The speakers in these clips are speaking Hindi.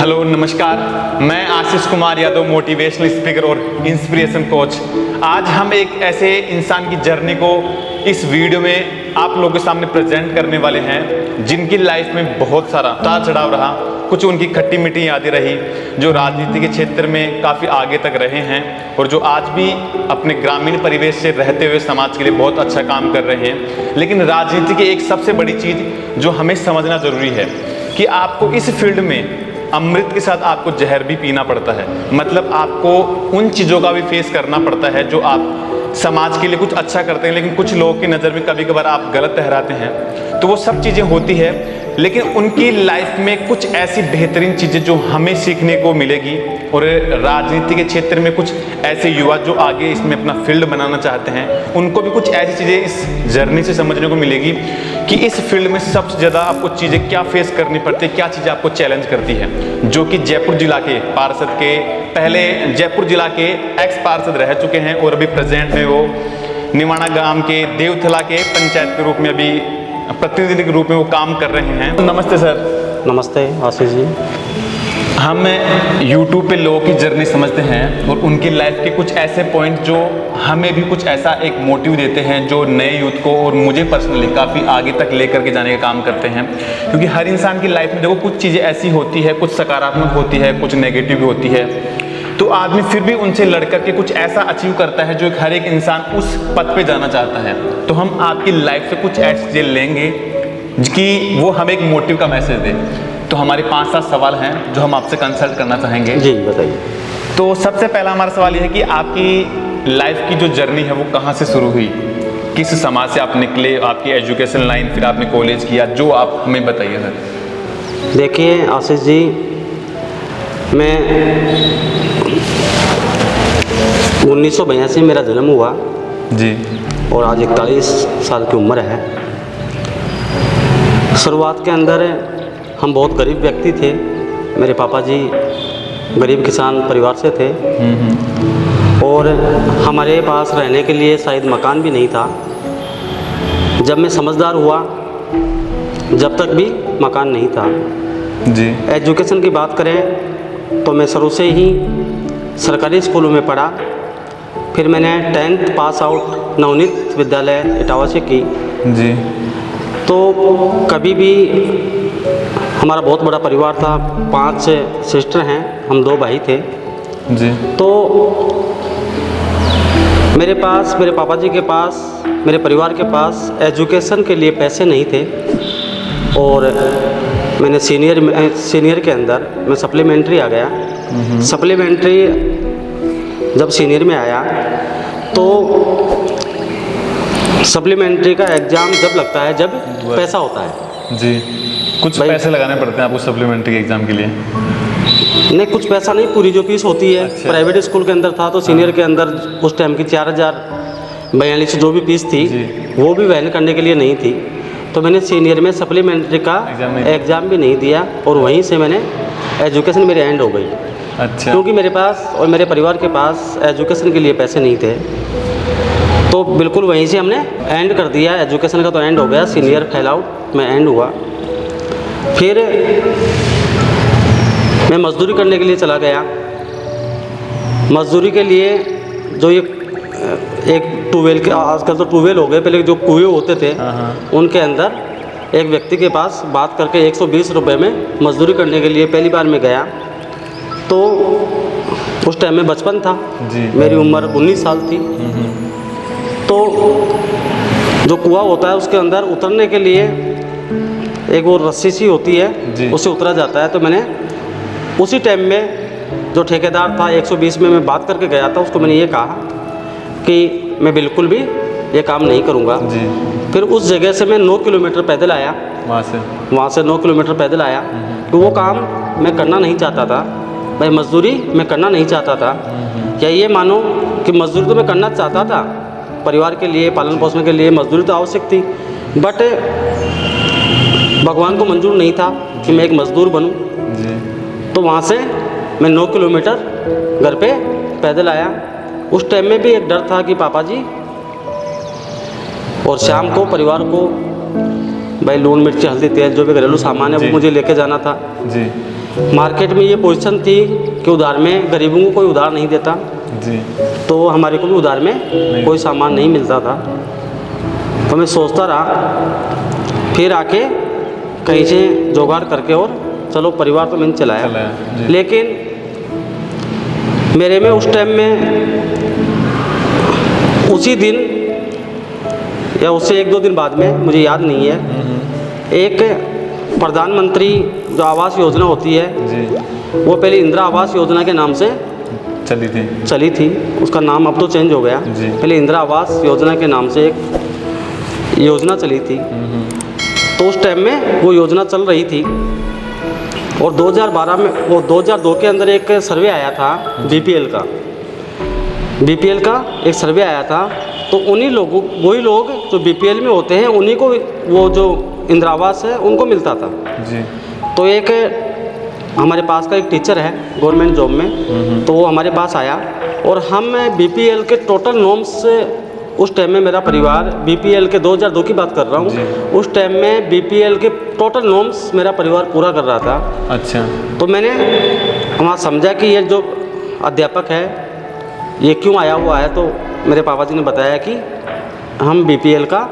हेलो नमस्कार, मैं आशीष कुमार यादव, मोटिवेशनल स्पीकर और इंस्पिरेशन कोच। आज हम एक ऐसे इंसान की जर्नी को इस वीडियो में आप लोगों के सामने प्रेजेंट करने वाले हैं जिनकी लाइफ में बहुत सारा उतार चढ़ाव रहा, कुछ उनकी खट्टी मीठी यादें रही, जो राजनीति के क्षेत्र में काफ़ी आगे तक रहे हैं और जो आज भी अपने ग्रामीण परिवेश से रहते हुए समाज के लिए बहुत अच्छा काम कर रहे हैं। लेकिन राजनीति की एक सबसे बड़ी चीज़ जो हमें समझना ज़रूरी है कि आपको इस फील्ड में अमृत के साथ आपको जहर भी पीना पड़ता है। मतलब आपको उन चीज़ों का भी फेस करना पड़ता है जो आप समाज के लिए कुछ अच्छा करते हैं, लेकिन कुछ लोगों की नज़र में कभी कभार आप गलत ठहराते हैं। तो वो सब चीज़ें होती है, लेकिन उनकी लाइफ में कुछ ऐसी बेहतरीन चीज़ें जो हमें सीखने को मिलेगी। और राजनीति के क्षेत्र में कुछ ऐसे युवा जो आगे इसमें अपना फील्ड बनाना चाहते हैं, उनको भी कुछ ऐसी चीज़ें इस जर्नी से समझने को मिलेगी कि इस फील्ड में सबसे ज़्यादा आपको चीज़ें क्या फेस करनी पड़ती है, क्या चीज़ें आपको चैलेंज करती है। जो कि जयपुर जिला के पार्षद के, पहले जयपुर जिला के एक्स पार्षद रह चुके हैं और अभी प्रेजेंट में वो निवाड़ा गांव के देवथला के पंचायत के रूप में अभी प्रतिनिधि के रूप में वो काम कर रहे हैं। नमस्ते सर। नमस्ते आशीष जी। हम YouTube पे लोगों की जर्नी समझते हैं और उनकी लाइफ के कुछ ऐसे पॉइंट जो हमें भी कुछ ऐसा एक मोटिव देते हैं, जो नए यूथ को और मुझे पर्सनली काफ़ी आगे तक लेकर के जाने का काम करते हैं। क्योंकि हर इंसान की लाइफ में देखो कुछ चीज़ें ऐसी होती है, कुछ सकारात्मक होती है, कुछ नेगेटिव भी होती है। तो आदमी फिर भी उनसे लड़ करके कुछ ऐसा अचीव करता है जो हर एक इंसान उस पद पे जाना चाहता है। तो हम आपकी लाइफ से कुछ ऐसी चीज़ें लेंगे कि वो हमें एक मोटिव का मैसेज दे। तो हमारे 5-7 सवाल हैं जो हम आपसे कंसल्ट करना चाहेंगे। जी बताइए। तो सबसे पहला हमारा सवाल यह है कि आपकी लाइफ की जो जर्नी है वो कहाँ से शुरू हुई, किस समाज से आप निकले, आपकी एजुकेशन लाइन, फिर आपने कॉलेज किया, जो आप हमें बताइए सर। देखिए आशीष जी, मैं 1982 मेरा जन्म हुआ जी और आज 41 साल की उम्र है। शुरुआत के अंदर हम बहुत गरीब व्यक्ति थे। मेरे पापा जी गरीब किसान परिवार से थे और हमारे पास रहने के लिए शायद मकान भी नहीं था। जब मैं समझदार हुआ, जब तक भी मकान नहीं था जी। एजुकेशन की बात करें तो मैं शुरू से ही सरकारी स्कूलों में पढ़ा। फिर मैंने 10th पास आउट नवनीत विद्यालय इटावा से की जी। तो कभी भी हमारा बहुत बड़ा परिवार था, 5 सिस्टर हैं, हम 2 भाई थे जी। तो मेरे पास, मेरे पापा जी के पास, मेरे परिवार के पास एजुकेशन के लिए पैसे नहीं थे। और मैंने सीनियर के अंदर मैं सप्लीमेंट्री आ गया। सप्लीमेंट्री जब सीनियर में आया तो सप्लीमेंट्री का एग्ज़ाम जब लगता है जब पैसा होता है जी। कुछ पैसे लगाने पड़ते हैं आपको सप्लीमेंट्री एग्जाम के लिए? नहीं, कुछ पैसा नहीं, पूरी जो फीस होती है। अच्छा। प्राइवेट स्कूल के अंदर था तो सीनियर के अंदर उस टाइम की 4042 जो भी फीस थी वो भी वहन करने के लिए नहीं थी। तो मैंने सीनियर में सप्लीमेंट्री का एग्ज़ाम भी नहीं दिया और वहीं से मैंने एजुकेशन मेरी एंड हो गई। अच्छा। क्योंकि मेरे पास और मेरे परिवार के पास एजुकेशन के लिए पैसे नहीं थे, तो बिल्कुल वहीं से हमने एंड कर दिया। एजुकेशन का तो एंड हो गया, सीनियर फेल आउट में एंड हुआ। फिर मैं मज़दूरी करने के लिए चला गया। मज़दूरी के लिए जो ये एक ट्यूबवेल के, आजकल तो ट्यूबवेल हो गए, पहले जो कुएं होते थे उनके अंदर एक व्यक्ति के पास बात करके 120 रुपये में मज़दूरी करने के लिए पहली बार मैं गया। तो उस टाइम में बचपन था जी। मेरी उम्र 19 साल थी। तो जो कुआं होता है उसके अंदर उतरने के लिए एक वो रस्सी सी होती है, उससे उतरा जाता है। तो मैंने उसी टाइम में जो ठेकेदार था 120 में मैं बात करके गया था, उसको मैंने ये कहा कि मैं बिल्कुल भी ये काम नहीं करूँगा जी। फिर उस जगह से मैं 9 किलोमीटर पैदल आया, वहाँ से 9 किलोमीटर पैदल आया। तो वो काम मैं करना नहीं चाहता था भाई, मज़दूरी मैं करना नहीं चाहता था। या ये मानो कि मज़दूरी तो मैं करना चाहता था, परिवार के लिए, पालन पोषण के लिए मज़दूरी तो आवश्यक थी, बट भगवान को मंजूर नहीं था कि मैं एक मज़दूर बनूं। तो वहाँ से मैं 9 किलोमीटर घर पे पैदल आया। उस टाइम में भी एक डर था कि पापा जी, और शाम को परिवार को भाई लून मिर्ची हल्दी तेल जो भी घरेलू सामान है वो मुझे लेके जाना था जी। मार्केट में ये पोजीशन थी कि उधार में गरीबों को कोई उधार नहीं देता, जी। तो हमारे को भी उधार में कोई सामान नहीं मिलता था। तो मैं सोचता रहा, फिर आके कहीं से जुगाड़ करके और चलो परिवार तो मैंने चलाया। जी। लेकिन मेरे में उस टाइम में उसी दिन या उससे 1-2 दिन बाद में, मुझे याद नहीं है, एक प्रधानमंत्री जो आवास योजना होती है जी, वो पहले इंदिरा आवास योजना के नाम से चली थी। उसका नाम अब तो चेंज हो गया। जी। पहले इंदिरा आवास योजना के नाम से एक योजना चली थी। तो उस टाइम में वो योजना चल रही थी और 2012 में, वो 2002 के अंदर एक सर्वे आया था बीपीएल का एक सर्वे आया था। तो उन्हीं लोगों, वही लोग जो बीपीएल में होते हैं, उन्हीं को वो जो इंदिरा आवास है उनको मिलता था। जी। तो एक हमारे पास का एक टीचर है गवर्नमेंट जॉब में, तो वो हमारे पास आया और हम बीपीएल के टोटल नॉर्म्स, उस टाइम में मेरा परिवार बीपीएल के 2002 की बात कर रहा हूँ, उस टाइम में बीपीएल के टोटल नॉर्म्स मेरा परिवार पूरा कर रहा था। अच्छा। तो मैंने वहाँ समझा कि ये जो अध्यापक है ये क्यों आया हुआ है। तो मेरे पापा जी ने बताया कि हम बीपीएल का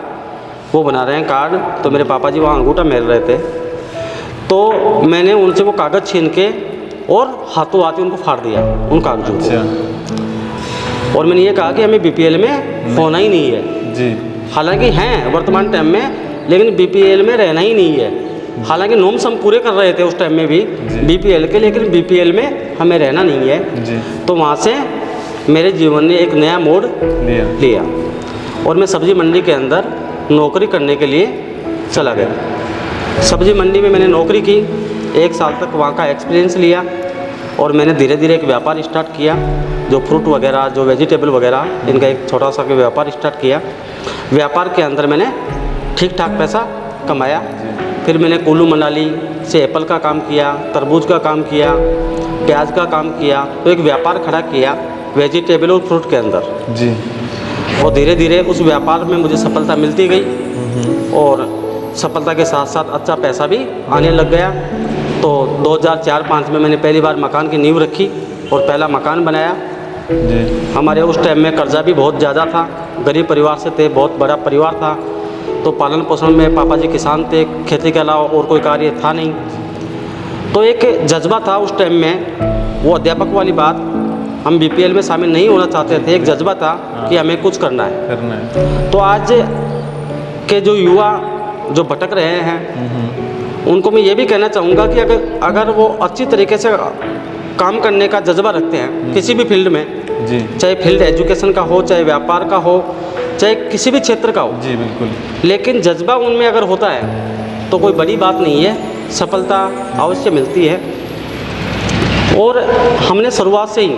वो बना रहे हैं कार्ड। तो मेरे पापा जी वहाँ अंगूठा मेल रहे थे, तो मैंने उनसे वो कागज़ छीन के और हाथों हाथ उनको फाड़ दिया उन कागजों को। और मैंने ये कहा कि हमें बीपीएल में होना ही नहीं है। जी। हालांकि हैं वर्तमान टाइम में, लेकिन बीपीएल में रहना ही नहीं है। हालांकि नॉर्म्स हम पूरे कर रहे थे उस टाइम में भी बीपीएल के, लेकिन बीपीएल में हमें रहना नहीं है। जी। तो वहाँ से मेरे जीवन ने एक नया मोड़ लिया और मैं सब्ज़ी मंडी के अंदर नौकरी करने के लिए चला गया। सब्ज़ी मंडी में मैंने नौकरी की, 1 साल तक वहाँ का एक्सपीरियंस लिया और मैंने धीरे धीरे एक व्यापार स्टार्ट किया, जो फ्रूट वगैरह, जो वेजिटेबल वगैरह, इनका एक छोटा सा व्यापार स्टार्ट किया। व्यापार के अंदर मैंने ठीक ठाक पैसा कमाया। फिर मैंने कुल्लू मनाली से एप्पल का काम किया, तरबूज का काम किया, प्याज का काम किया। तो एक व्यापार खड़ा किया वेजिटेबल और फ्रूट के अंदर। जी। और धीरे धीरे उस व्यापार में मुझे सफलता मिलती गई और सफलता के साथ साथ अच्छा पैसा भी आने लग गया। तो 2004-05 में मैंने पहली बार मकान की नींव रखी और पहला मकान बनाया। जी। हमारे उस टाइम में कर्जा भी बहुत ज़्यादा था, गरीब परिवार से थे, बहुत बड़ा परिवार था। तो पालन पोषण में पापा जी किसान थे, खेती के अलावा और कोई कार्य था नहीं। तो एक जज्बा था उस टाइम में, वो अध्यापक वाली बात, हम बीपीएल में शामिल नहीं होना चाहते थे। एक जज्बा था कि हमें कुछ करना है। तो आज के जो युवा जो भटक रहे हैं, उनको मैं ये भी कहना चाहूँगा कि अगर वो अच्छी तरीके से काम करने का जज्बा रखते हैं किसी भी फील्ड में, जी। चाहे फील्ड एजुकेशन का हो, चाहे व्यापार का हो, चाहे किसी भी क्षेत्र का हो, जी बिल्कुल, लेकिन जज्बा उनमें अगर होता है तो कोई बड़ी बात नहीं है, सफलता अवश्य मिलती है। और हमने शुरुआत से ही,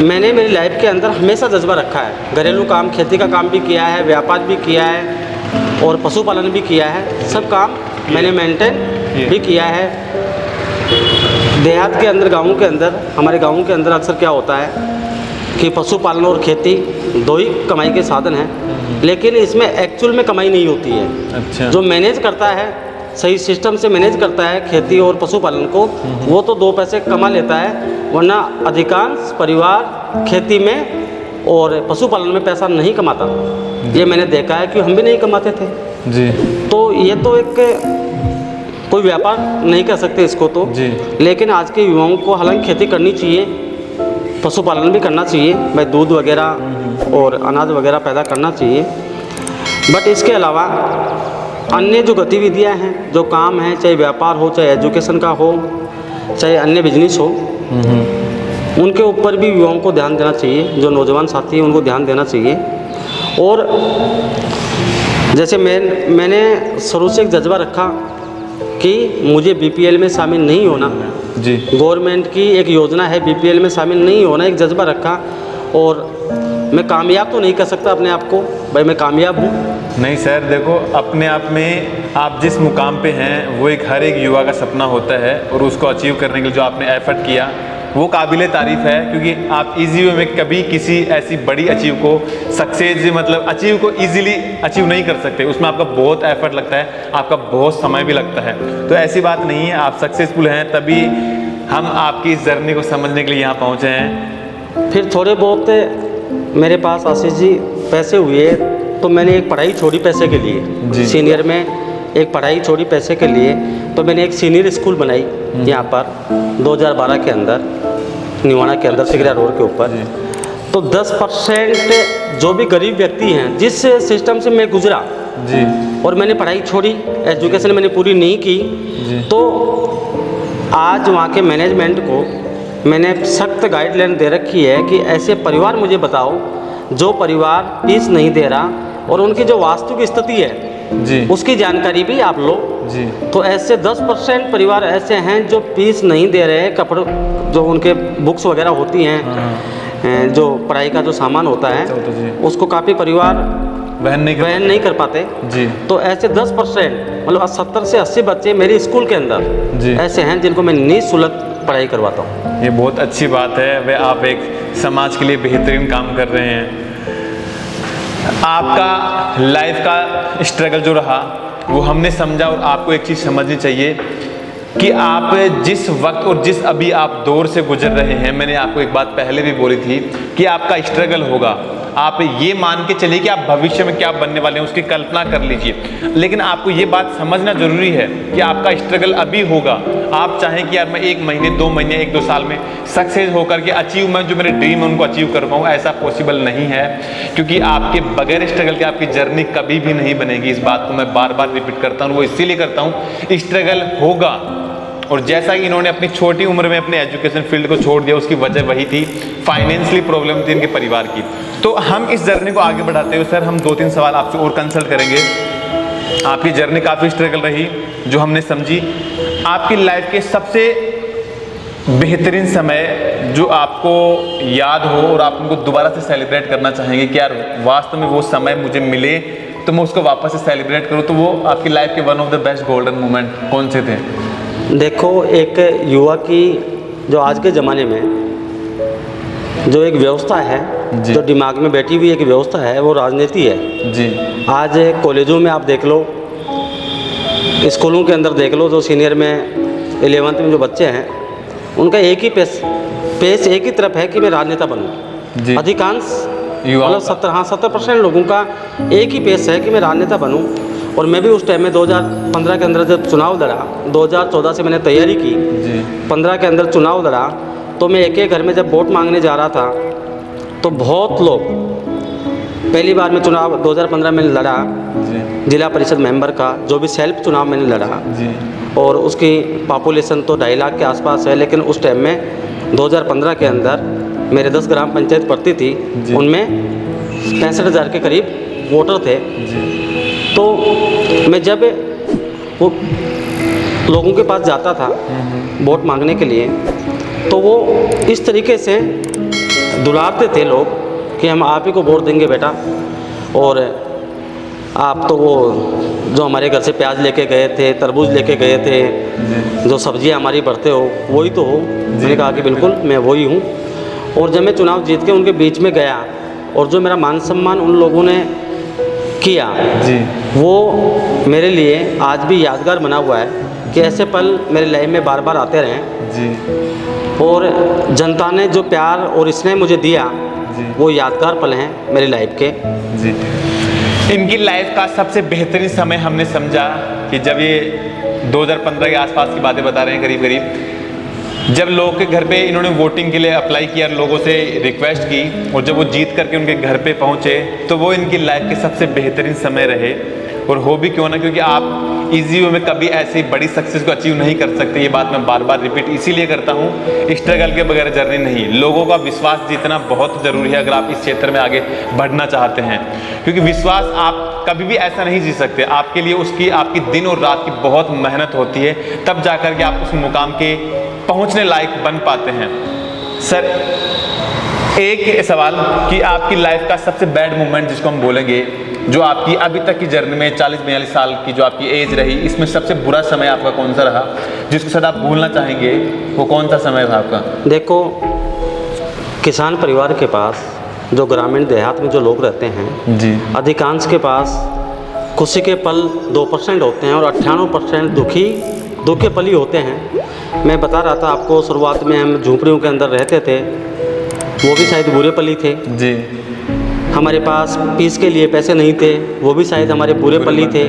मैंने मेरी लाइफ के अंदर हमेशा जज्बा रखा है। घरेलू काम, खेती का काम भी किया है, व्यापार भी किया है और पशुपालन भी किया है। सब काम मैंने मेंटेन भी किया है। देहात के अंदर, गाँवों के अंदर, हमारे गाँवों के अंदर अक्सर क्या होता है कि पशुपालन और खेती 2 ही कमाई के साधन हैं, लेकिन इसमें एक्चुअल में कमाई नहीं होती है। अच्छा। जो मैनेज करता है, सही सिस्टम से मैनेज करता है खेती और पशुपालन को, वो तो 2 पैसे कमा लेता है, वरना अधिकांश परिवार खेती में और पशुपालन में पैसा नहीं कमाता। ये मैंने देखा है कि हम भी नहीं कमाते थे। जी। तो ये तो एक कोई व्यापार नहीं कह सकते इसको तो जी। लेकिन आज के युवाओं को हालांकि खेती करनी चाहिए, पशुपालन भी करना चाहिए, भाई दूध वगैरह और अनाज वगैरह पैदा करना चाहिए। बट इसके अलावा अन्य जो गतिविधियां हैं, जो काम हैं, चाहे व्यापार हो, चाहे एजुकेशन का हो, चाहे अन्य बिजनेस हो, उनके ऊपर भी युवाओं को ध्यान देना चाहिए। जो नौजवान साथी हैं उनको ध्यान देना चाहिए। और जैसे मैंने शुरू से एक जज्बा रखा कि मुझे बीपीएल में शामिल नहीं होना। जी। गवर्नमेंट की एक योजना है बीपीएल में शामिल नहीं होना, एक जज्बा रखा। और मैं कामयाब तो नहीं कर सकता अपने आप को, भाई मैं कामयाब हूँ नहीं सर, देखो अपने आप में आप जिस मुकाम पे हैं वो हर एक युवा का सपना होता है और उसको अचीव करने के लिए जो आपने एफर्ट किया वो काबिल तारीफ़ है, क्योंकि आप इजी वे में कभी किसी ऐसी बड़ी अचीव को सक्सेस मतलब अचीव को इजीली अचीव नहीं कर सकते। उसमें आपका बहुत एफर्ट लगता है, आपका बहुत समय भी लगता है। तो ऐसी बात नहीं है, आप सक्सेसफुल हैं तभी हम आपकी इस जर्नी को समझने के लिए यहाँ पहुँचे हैं। फिर थोड़े बहुत मेरे पास आशीष जी पैसे हुए तो मैंने एक पढ़ाई छोड़ी पैसे के लिए। सीनियर में एक पढ़ाई छोड़ी पैसे के लिए, तो मैंने एक सीनियर स्कूल बनाई यहाँ पर 2012 के अंदर, निवाड़ा के अंदर, सिगरा रोड के ऊपर। तो 10% जो भी गरीब व्यक्ति हैं, जिस सिस्टम से मैं गुजरा जी, और मैंने पढ़ाई छोड़ी, एजुकेशन मैंने पूरी नहीं की, तो आज वहाँ के मैनेजमेंट को मैंने सख्त गाइडलाइन दे रखी है कि ऐसे परिवार मुझे बताओ जो परिवार फीस नहीं दे रहा और उनकी जो वास्तविक स्थिति है जी, उसकी जानकारी भी आप लो जी। तो ऐसे 10% परिवार ऐसे हैं जो फीस नहीं दे रहे हैं, कपड़ों जो उनके बुक्स वगैरह होती हैं, जो पढ़ाई का जो सामान होता है उसको काफ़ी परिवार वहन नहीं कर पाते जी। तो ऐसे 10% मतलब 70 से 80 बच्चे मेरे स्कूल के अंदर जी ऐसे हैं जिनको मैं निःशुल्क पढ़ाई करवाता हूँ। ये बहुत अच्छी बात है, वे आप एक समाज के लिए बेहतरीन काम कर रहे हैं। आपका लाइफ का स्ट्रगल जो रहा वो हमने समझा, और आपको एक चीज़ समझनी चाहिए कि आप जिस वक्त और जिस अभी आप दौर से गुजर रहे हैं, मैंने आपको एक बात पहले भी बोली थी कि आपका स्ट्रगल होगा। आप ये मान के चलिए कि आप भविष्य में क्या बनने वाले हैं उसकी कल्पना कर लीजिए, लेकिन आपको ये बात समझना जरूरी है कि आपका स्ट्रगल अभी होगा। आप चाहें कि यार मैं 1 महीने 2 महीने 1-2 साल में सक्सेस होकर के अचीव, मैं जो मेरे ड्रीम है उनको अचीव कर पाऊँ, ऐसा पॉसिबल नहीं है, क्योंकि आपके बगैर स्ट्रगल के आपकी जर्नी कभी भी नहीं बनेगी। इस बात को मैं बार बार रिपीट करता हूँ, वो इसीलिए करता हूँ, स्ट्रगल होगा। और जैसा कि इन्होंने अपनी छोटी उम्र में अपने एजुकेशन फील्ड को छोड़ दिया, उसकी वजह वही थी, फाइनेंशियली प्रॉब्लम थी इनके परिवार की। तो हम इस जर्नी को आगे बढ़ाते हुए सर हम 2-3 सवाल आपसे और कंसल्ट करेंगे। आपकी जर्नी काफ़ी स्ट्रगल रही जो हमने समझी। आपकी लाइफ के सबसे बेहतरीन समय जो आपको याद हो और आप उनको दोबारा से सेलिब्रेट करना चाहेंगे कि यार वास्तव में वो समय मुझे मिले तो मैं उसको वापस से सेलिब्रेट करूँ, तो वो आपकी लाइफ के one of the best golden moment कौन से थे? देखो, एक युवा की जो आज के ज़माने में जो एक व्यवस्था है, जो दिमाग में बैठी हुई एक व्यवस्था है, वो राजनीति है जी। आज कॉलेजों में आप देख लो, स्कूलों के अंदर देख लो, जो सीनियर में 11th में जो बच्चे हैं उनका एक ही पेश एक ही तरफ है कि मैं राजनेता बनूं। अधिकांश मतलब 70% लोगों का एक ही पेश है कि मैं राजनेता बनूं। और मैं भी उस टाइम में 2015 के अंदर जब चुनाव लड़ा, 2014 से मैंने तैयारी की जी। 15 के अंदर चुनाव लड़ा, तो मैं एक घर में जब वोट मांगने जा रहा था तो बहुत लोग, पहली बार मैं चुनाव 2015 में लड़ा जी। जिला परिषद मेंबर का, जो भी सेल्फ चुनाव मैंने लड़ा जी। और उसकी पॉपुलेशन तो 2.5 लाख के आसपास है, लेकिन उस टाइम में 2015 के अंदर मेरे 10 ग्राम पंचायत पड़ती थी, उनमें 65,000 के करीब वोटर थे जी। तो मैं जब वो लोगों के पास जाता था वोट मांगने के लिए, तो वो इस तरीके से दुलारते थे लोग कि हम आप ही को वोट देंगे बेटा, और आप तो वो जो हमारे घर से प्याज लेके गए थे, तरबूज लेके गए थे, जो सब्जियां हमारी भरते हो वही तो हो। मैंने कहा कि बिल्कुल मैं वही हूँ। और जब मैं चुनाव जीत के उनके बीच में गया और जो मेरा मान सम्मान उन लोगों ने किया जी, वो मेरे लिए आज भी यादगार बना हुआ है कि ऐसे पल मेरे लाइफ में बार बार आते रहें जी। और जनता ने जो प्यार और स्नेह मुझे दिया जी, वो यादगार पल हैं मेरी लाइफ के जी। इनकी लाइफ का सबसे बेहतरीन समय हमने समझा कि जब ये 2015 के आसपास की बातें बता रहे हैं, करीब करीब जब लोगों के घर पे इन्होंने वोटिंग के लिए अप्लाई किया, लोगों से रिक्वेस्ट की, और जब वो जीत करके उनके घर पे पहुंचे तो वो इनकी लाइफ के सबसे बेहतरीन समय रहे। और हो भी क्यों ना, क्योंकि आप इजी वे में कभी ऐसी बड़ी सक्सेस को अचीव नहीं कर सकते। ये बात मैं बार बार रिपीट इसीलिए करता हूँ, स्ट्रगल के बगैर जर्नी नहीं। लोगों का विश्वास जीतना बहुत ज़रूरी है अगर आप इस क्षेत्र में आगे बढ़ना चाहते हैं, क्योंकि विश्वास आप कभी भी ऐसा नहीं जी सकते। आपके लिए उसकी आपकी दिन और रात की बहुत मेहनत होती है, तब जाकर के आप उस मुकाम के पहुंचने लायक बन पाते हैं। सर एक सवाल कि आपकी लाइफ का सबसे बैड मोमेंट जिसको हम बोलेंगे, जो आपकी अभी तक की जर्नी में 40-42 साल की जो आपकी एज रही, इसमें सबसे बुरा समय आपका कौन सा रहा? जिसको सर आप भूलना चाहेंगे, वो कौन सा समय था आपका? देखो, किसान परिवार के पास जो ग्रामीण देहात में जो लोग रहते हैं जी, अधिकांश के पास खुशी के पल 2% होते हैं और 98% दुख के पल ही होते हैं। मैं बता रहा था आपको, शुरुआत में हम झोंपड़ियों के अंदर रहते थे, वो भी शायद बुरे पल ही थे। जी, हमारे पास फीस के लिए पैसे नहीं थे, वो भी शायद हमारे बुरे पल ही थे।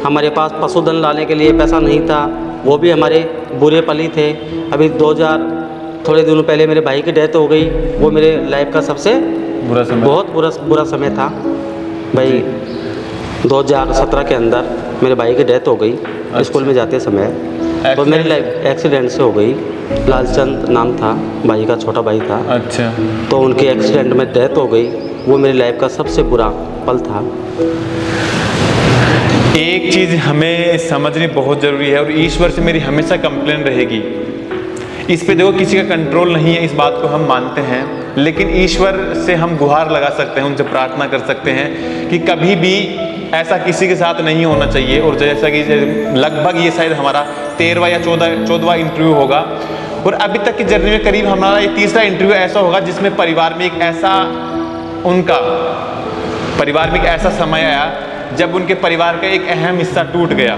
हमारे पास पशुधन लाने के लिए पैसा नहीं था, वो भी हमारे बुरे पल ही थे। अभी 2000 थोड़े दिनों पहले मेरे भाई की डेथ हो गई, वो मेरे लाइफ का सबसे बुरा समय, बहुत बुरा समय था भाई। 2017 के अंदर मेरे भाई की डेथ हो गई स्कूल में जाते समय, तो मेरी लाइफ एक्सीडेंट से हो गई। लालचंद नाम था भाई का, छोटा भाई था। अच्छा, तो उनके एक्सीडेंट में डेथ हो गई, वो मेरी लाइफ का सबसे बुरा पल था। एक चीज़ हमें समझनी बहुत ज़रूरी है और ईश्वर से मेरी हमेशा कंप्लेन रहेगी। इस पे देखो, किसी का कंट्रोल नहीं है, इस बात को हम मानते हैं, लेकिन ईश्वर से हम गुहार लगा सकते हैं, उनसे प्रार्थना कर सकते हैं कि कभी भी ऐसा किसी के साथ नहीं होना चाहिए। और जैसा कि लगभग ये शायद हमारा 13वां या 14वां इंटरव्यू होगा और अभी तक की जर्नी में करीब हमारा ये तीसरा इंटरव्यू ऐसा होगा जिसमें परिवार में एक ऐसा समय आया जब उनके परिवार का एक अहम हिस्सा टूट गया।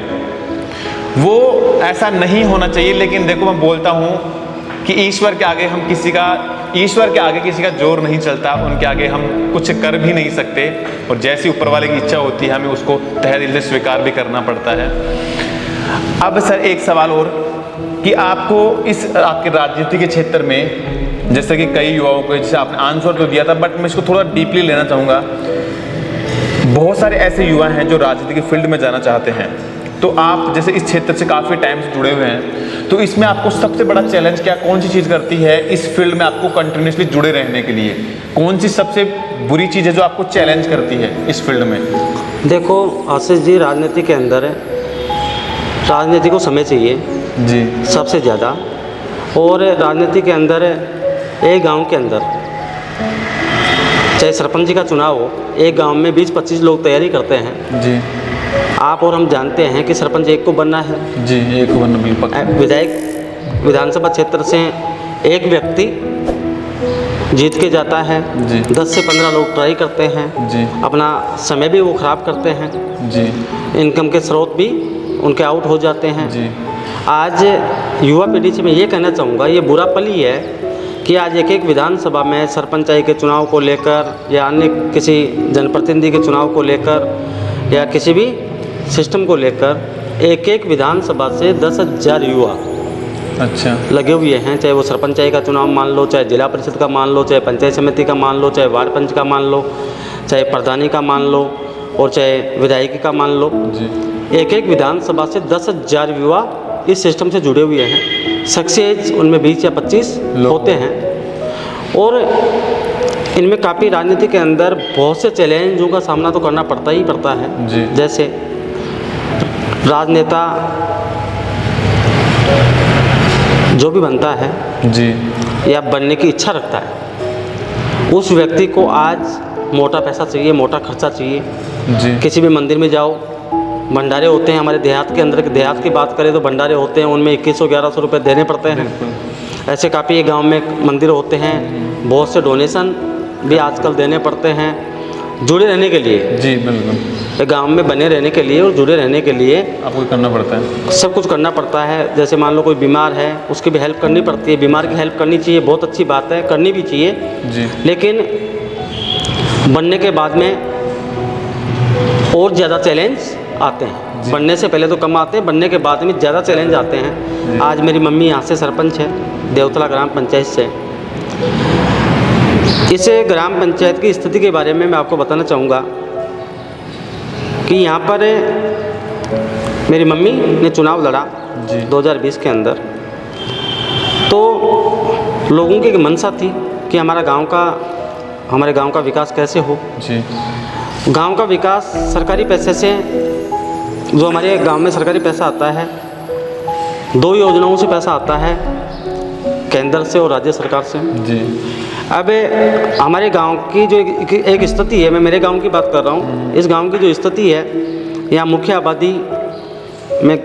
वो ऐसा नहीं होना चाहिए, लेकिन देखो, मैं बोलता हूँ कि ईश्वर के आगे किसी का जोर नहीं चलता, उनके आगे हम कुछ कर भी नहीं सकते और जैसी ऊपर वाले की इच्छा होती है हमें उसको तहे दिल से स्वीकार भी करना पड़ता है। अब सर एक सवाल और, कि आपको आपके राजनीति के क्षेत्र में, जैसे कि कई युवाओं को, जैसे आपने आंसर तो दिया था, बट मैं इसको थोड़ा डीपली लेना चाहूँगा। बहुत सारे ऐसे युवा हैं जो राजनीति के फील्ड में जाना चाहते हैं, तो आप जैसे इस क्षेत्र से काफ़ी टाइम से जुड़े हुए हैं, तो इसमें आपको सबसे बड़ा चैलेंज क्या, कौन सी चीज़ करती है इस फील्ड में आपको कंटिन्यूसली जुड़े रहने के लिए? कौन सी सबसे बुरी चीज़ है जो आपको चैलेंज करती है इस फील्ड में? देखो आशीष जी, राजनीति के अंदर राजनीति को समय चाहिए जी, सबसे ज़्यादा। और राजनीति के अंदर एक गांव के अंदर चाहे सरपंच जी का चुनाव हो, एक गांव में 20-25 लोग तैयारी करते हैं। जी, आप और हम जानते हैं कि सरपंच एक को बनना है। जी, एक को बनना बिल्कुल। विधायक विधानसभा क्षेत्र से एक व्यक्ति जीत के जाता है, जी, 10 से 15 लोग ट्राई करते हैं, जी, अपना समय भी वो ख़राब करते हैं, जी, इनकम के स्रोत भी उनके आउट हो जाते हैं। जी, आज युवा पीढ़ी से मैं ये कहना चाहूँगा, ये बुरा पल ही है कि आज एक विधानसभा में सरपंचाई के चुनाव को लेकर या अन्य किसी जनप्रतिनिधि के चुनाव को लेकर या किसी भी सिस्टम को लेकर एक विधानसभा से 10,000 युवा अच्छा लगे हुए हैं। चाहे वो सरपंचाई का चुनाव मान लो, चाहे जिला परिषद का मान लो, चाहे पंचायत समिति का मान लो, चाहे वार्ड पंच का मान लो, चाहे प्रधानी का मान लो और चाहे विधायकी का मान लो। जी, एक विधानसभा से 10,000 युवा इस सिस्टम से जुड़े हुए हैं। सक्सेस उनमें 20 या 25 होते हैं और इनमें काफ़ी राजनीति के अंदर बहुत से चैलेंजों का सामना तो करना पड़ता ही पड़ता है। जी, जैसे राजनेता जो भी बनता है जी, या बनने की इच्छा रखता है, उस व्यक्ति को आज मोटा पैसा चाहिए, मोटा खर्चा चाहिए। जी, किसी भी मंदिर में जाओ, भंडारे होते हैं। हमारे देहात के अंदर, देहात की बात करें तो भंडारे होते हैं, उनमें 2100-1100 रुपये देने पड़ते हैं। बिल्कुल। ऐसे काफ़ी गांव में मंदिर होते हैं, बहुत से डोनेशन भी आजकल देने पड़ते हैं जुड़े रहने के लिए। जी, बिल्कुल, गांव में बने रहने के लिए और जुड़े रहने के लिए आपको करना पड़ता है, सब कुछ करना पड़ता है। जैसे मान लो कोई बीमार है, उसकी भी हेल्प करनी पड़ती है। बीमार की हेल्प करनी चाहिए, बहुत अच्छी बात है, करनी भी चाहिए। जी, लेकिन बनने के बाद में और ज़्यादा चैलेंज आते हैं। बनने से पहले तो कम आते हैं, बनने के बाद में ज़्यादा चैलेंज आते हैं। आज मेरी मम्मी यहाँ से सरपंच है, देवतला ग्राम पंचायत से। इस ग्राम पंचायत की स्थिति के बारे में मैं आपको बताना चाहूँगा कि यहाँ पर मेरी मम्मी ने चुनाव लड़ा जी, 2020 के अंदर। तो लोगों की एक मंशा थी कि हमारे गांव का विकास कैसे हो। जी, गांव का विकास सरकारी पैसे से, जो हमारे गांव में सरकारी पैसा आता है, 2 योजनाओं से पैसा आता है, केंद्र से और राज्य सरकार से। जी, अब हमारे गांव की जो एक स्थिति है, मैं मेरे गांव की बात कर रहा हूँ। इस गांव की जो स्थिति है, यहाँ मुख्य आबादी में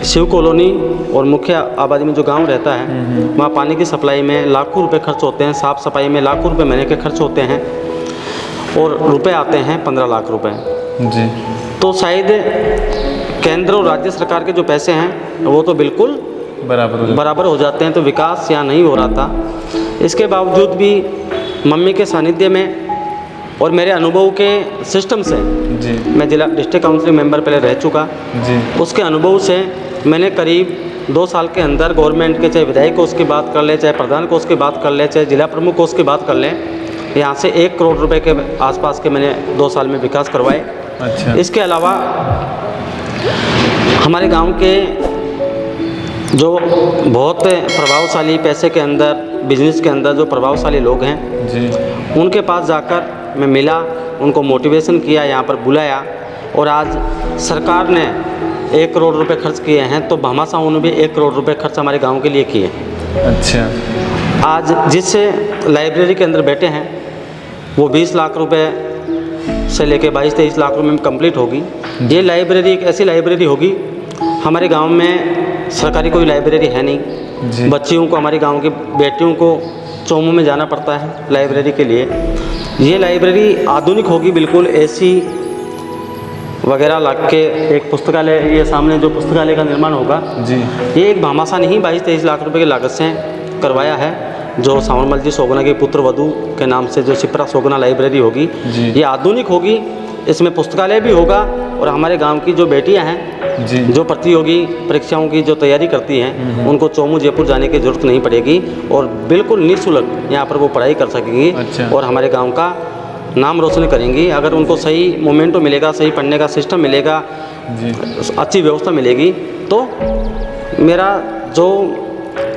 शिव कॉलोनी और मुख्य आबादी में जो गांव रहता है वहाँ पानी की सप्लाई में लाखों रुपए खर्च होते हैं, साफ़ सफाई में लाखों रुपए महीने के खर्च होते हैं और रुपए आते हैं 15 लाख रुपए। जी। तो शायद केंद्र और राज्य सरकार के जो पैसे हैं वो तो बिल्कुल बराबर हो जाते हैं, तो विकास यहाँ नहीं हो रहा था। इसके बावजूद भी मम्मी के सानिध्य में और मेरे अनुभव के सिस्टम से जी। मैं जिला डिस्ट्रिक्ट काउंसिल मेंबर पहले रह चुका जी। उसके अनुभव से मैंने करीब 2 साल के अंदर गवर्नमेंट के, चाहे विधायक कोष की बात कर ले, चाहे प्रधान कोष की बात कर ले, चाहे जिला प्रमुख कोष की बात कर लें, यहाँ से 1 करोड़ रुपए के आसपास के मैंने 2 साल में विकास करवाए। अच्छा। इसके अलावा हमारे गांव के जो बहुत प्रभावशाली पैसे के अंदर, बिजनेस के अंदर जो प्रभावशाली लोग हैं जी, उनके पास जाकर मैं मिला, उनको मोटिवेशन किया, यहाँ पर बुलाया और आज सरकार ने 1 करोड़ रुपए खर्च किए हैं, तो भामाशाह ने भी 1 करोड़ रुपए खर्च हमारे गांव के लिए किए। अच्छा। आज जिस लाइब्रेरी के अंदर बैठे हैं वो 20 लाख रुपए से लेके 22-23 लाख रुपए में कंप्लीट होगी। ये लाइब्रेरी एक ऐसी लाइब्रेरी होगी, हमारे गांव में सरकारी कोई लाइब्रेरी है नहीं। बच्चियों को, हमारे गांव की बेटियों को चोमू में जाना पड़ता है लाइब्रेरी के लिए। ये लाइब्रेरी आधुनिक होगी, बिल्कुल एसी वगैरह लग के एक पुस्तकालय, ये सामने जो पुस्तकालय का निर्माण होगा जी, ये एक भामाशाह ने ही 22-23 लाख रुपए की लागत से करवाया है, जो सावरमल जी सोगना के पुत्र वधू के नाम से जो शिप्रा सोगना लाइब्रेरी होगी ये आधुनिक होगी। इसमें पुस्तकालय भी होगा और हमारे गांव की जो बेटियां हैं जी, जो प्रतियोगी परीक्षाओं की जो तैयारी करती हैं उनको चोमू जयपुर जाने की ज़रूरत नहीं पड़ेगी और बिल्कुल निःशुल्क यहाँ पर वो पढ़ाई कर सकेंगी। अच्छा। और हमारे गांव का नाम रोशन करेंगी। अगर उनको सही मोमेंटो मिलेगा, सही पढ़ने का सिस्टम मिलेगा जी, अच्छी व्यवस्था मिलेगी, तो मेरा जो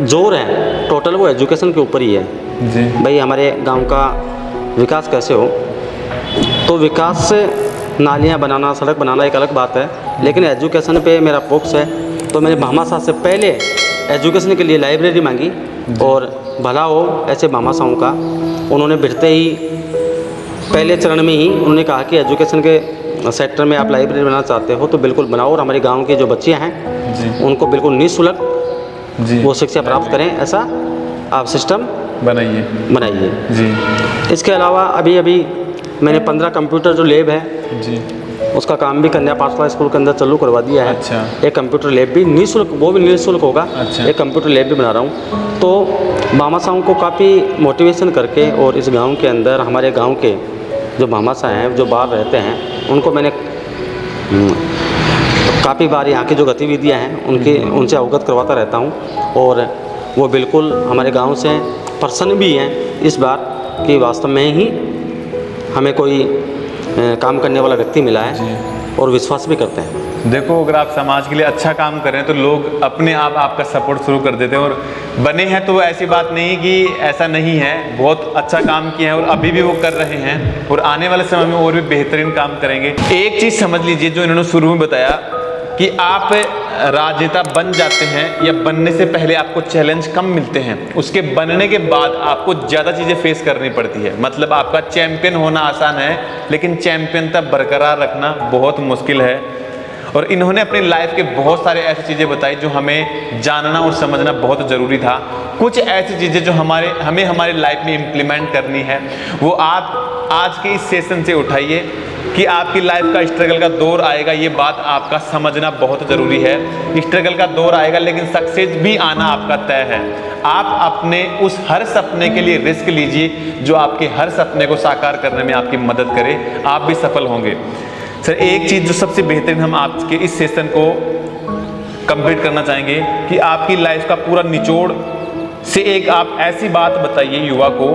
जोर है टोटल वो एजुकेशन के ऊपर ही है जी। भाई हमारे गांव का विकास कैसे हो। तो विकास से नालियाँ बनाना, सड़क बनाना एक अलग बात है, लेकिन एजुकेशन पे मेरा फोकस है। तो मैंने भामाशाह से पहले एजुकेशन के लिए लाइब्रेरी मांगी और भला हो ऐसे भामाशाहों का, उन्होंने भिड़ते ही पहले चरण में ही उन्होंने कहा कि एजुकेशन के सेक्टर में आप लाइब्रेरी बनाना चाहते हो तो बिल्कुल बनाओ और हमारे गांव के जो बच्चियां हैं जी, उनको बिल्कुल निःशुल्क जी, वो शिक्षा प्राप्त करें, ऐसा आप सिस्टम बनाइए जी। इसके अलावा अभी मैंने 15 कंप्यूटर जो लैब है जी, उसका काम भी कन्या पाठशाला स्कूल के अंदर चालू करवा दिया है। अच्छा। एक कंप्यूटर लैब भी निःशुल्क, वो भी निःशुल्क होगा। अच्छा। एक कंप्यूटर लैब भी बना रहा हूँ। तो भामाशाहों को काफ़ी मोटिवेशन करके और इस गांव के अंदर हमारे गांव के जो भामाशाह हैं जो बाहर रहते हैं उनको मैंने काफ़ी बार यहाँ की जो गतिविधियाँ हैं उनसे अवगत करवाता रहता हूँ और वो बिल्कुल हमारे गांव से प्रसन्न भी हैं इस बार कि वास्तव में ही हमें कोई काम करने वाला व्यक्ति मिला है और विश्वास भी करते हैं। देखो, अगर आप समाज के लिए अच्छा काम कर रहे हैं तो लोग अपने आप आपका सपोर्ट शुरू कर देते हैं और बने हैं, तो ऐसी बात नहीं कि ऐसा नहीं है, बहुत अच्छा काम किया है और अभी भी वो कर रहे हैं और आने वाले समय में और भी बेहतरीन काम करेंगे। एक चीज़ समझ लीजिए, जो इन्होंने शुरू में बताया कि आप राजनेता बन जाते हैं या बनने से पहले आपको चैलेंज कम मिलते हैं, उसके बनने के बाद आपको ज़्यादा चीज़ें फेस करनी पड़ती है। मतलब आपका चैंपियन होना आसान है लेकिन चैंपियन तक बरकरार रखना बहुत मुश्किल है। और इन्होंने अपनी लाइफ के बहुत सारे ऐसी चीज़ें बताई जो हमें जानना और समझना बहुत ज़रूरी था। कुछ ऐसी चीज़ें जो हमें हमारी लाइफ में इम्प्लीमेंट करनी है, वो आप आज के इस सेशन से उठाइए कि आपकी लाइफ का स्ट्रगल का दौर आएगा, ये बात आपका समझना बहुत ज़रूरी है। स्ट्रगल का दौर आएगा लेकिन सक्सेस भी आना आपका तय है। आप अपने उस हर सपने के लिए रिस्क लीजिए जो आपके हर सपने को साकार करने में आपकी मदद करे, आप भी सफल होंगे। सर, एक चीज़ जो सबसे बेहतरीन हम आज के इस सेशन को कंप्लीट करना चाहेंगे कि आपकी लाइफ का पूरा निचोड़ से एक आप ऐसी बात बताइए युवा को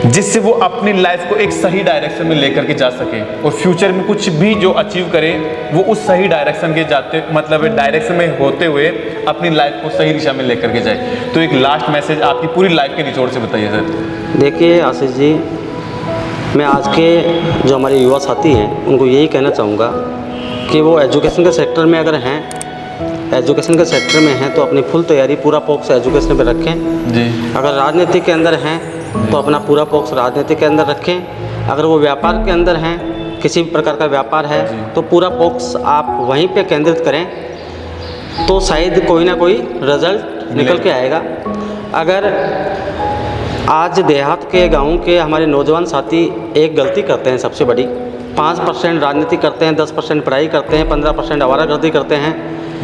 जिससे वो अपनी लाइफ को एक सही डायरेक्शन में लेकर के जा सके और फ्यूचर में कुछ भी जो अचीव करे वो उस सही डायरेक्शन के जाते, मतलब डायरेक्शन में होते हुए अपनी लाइफ को सही दिशा में लेकर के जाए। तो एक लास्ट मैसेज आपकी पूरी लाइफ के निचोड़ से बताइए सर। देखिए आशीष जी, मैं आज के जो हमारे युवा साथी हैं उनको यही कहना चाहूँगा कि वो एजुकेशन के सेक्टर में अगर हैं, एजुकेशन के सेक्टर में हैं तो अपनी फुल तैयारी, पूरा फोकस एजुकेशन पे रखें जी। अगर राजनीति के अंदर हैं तो अपना पूरा फोकस राजनीति के अंदर रखें। अगर वो व्यापार के अंदर हैं, किसी भी प्रकार का व्यापार है तो पूरा फोकस आप वहीं पे केंद्रित करें। तो शायद कोई ना कोई रिजल्ट निकल के आएगा। अगर आज देहात के गाँव के हमारे नौजवान साथी एक गलती करते हैं सबसे बड़ी, 5% राजनीति करते हैं, 10% पढ़ाई करते हैं, 15% आवारागर्दी करते हैं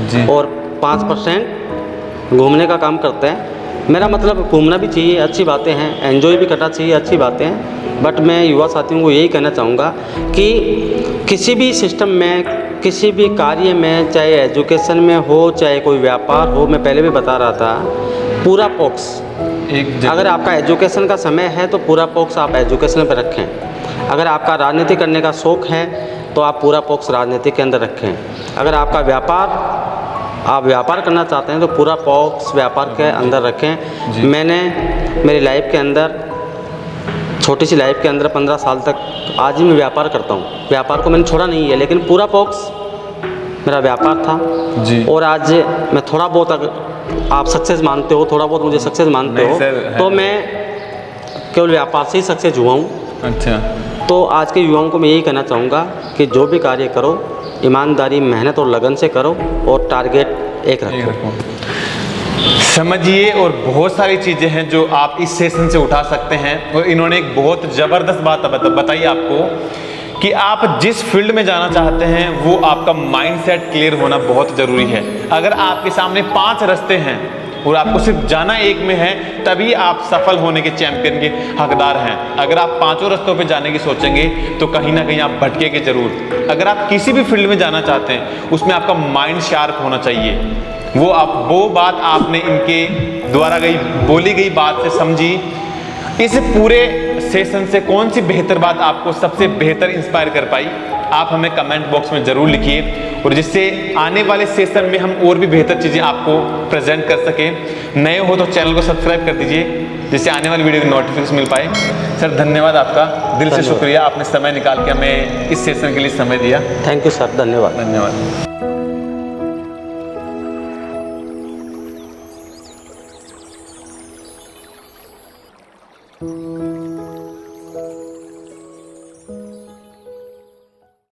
जी। और 5% घूमने का काम करते हैं। मेरा मतलब घूमना भी चाहिए, अच्छी बातें हैं, एंजॉय भी करना चाहिए, अच्छी बातें हैं। बट मैं युवा साथियों को यही कहना चाहूँगा कि किसी भी सिस्टम में, किसी भी कार्य में, चाहे एजुकेशन में हो, चाहे कोई व्यापार हो, मैं पहले भी बता रहा था, पूरा फोकस अगर आपका एजुकेशन का समय है तो पूरा फोकस आप एजुकेशन पर रखें। अगर आपका राजनीति करने का शौक़ है तो आप पूरा फोकस राजनीति के अंदर रखें। अगर आपका आप व्यापार करना चाहते हैं तो पूरा फोकस व्यापार के अंदर रखें। मैंने मेरी लाइफ के अंदर, छोटी सी लाइफ के अंदर 15 साल तक आज भी मैं व्यापार करता हूँ। व्यापार को मैंने छोड़ा नहीं है, लेकिन पूरा फोकस मेरा व्यापार था जी। और आज मैं थोड़ा बहुत, अगर आप सक्सेस मानते हो, थोड़ा बहुत मुझे सक्सेस मानते हो, तो मैं केवल व्यापार से ही सक्सेस हुआ हूँ। अच्छा। तो आज के युवाओं को मैं यही कहना चाहूँगा कि जो भी कार्य करो, ईमानदारी, मेहनत और लगन से करो और टारगेट एक रखो। समझिए, और बहुत सारी चीज़ें हैं जो आप इस सेशन से उठा सकते हैं। और इन्होंने एक बहुत ज़बरदस्त बात बताई आपको कि आप जिस फील्ड में जाना चाहते हैं वो आपका माइंडसेट क्लियर होना बहुत ज़रूरी है। अगर आपके सामने 5 रास्ते हैं और आपको सिर्फ जाना एक में है, तभी आप सफल होने के चैंपियन के हकदार हैं। अगर आप 5 रास्तों पे जाने की सोचेंगे तो कहीं ना कहीं आप भटकेंगे जरूर। अगर आप किसी भी फील्ड में जाना चाहते हैं उसमें आपका माइंड शार्प होना चाहिए। वो बात आपने इनके द्वारा बोली गई बात से समझी। इस पूरे सेशन से कौन सी बेहतर बात आपको सबसे बेहतर इंस्पायर कर पाई, आप हमें कमेंट बॉक्स में ज़रूर लिखिए, और जिससे आने वाले सेशन में हम और भी बेहतर चीज़ें आपको प्रेजेंट कर सकें। नए हो तो चैनल को सब्सक्राइब कर दीजिए, जिससे आने वाली वीडियो की नोटिफिकेशन मिल पाए। सर धन्यवाद, आपका दिल से शुक्रिया, आपने समय निकाल के हमें इस सेशन के लिए समय दिया। थैंक यू सर, धन्यवाद। धन्यवाद। Thank you.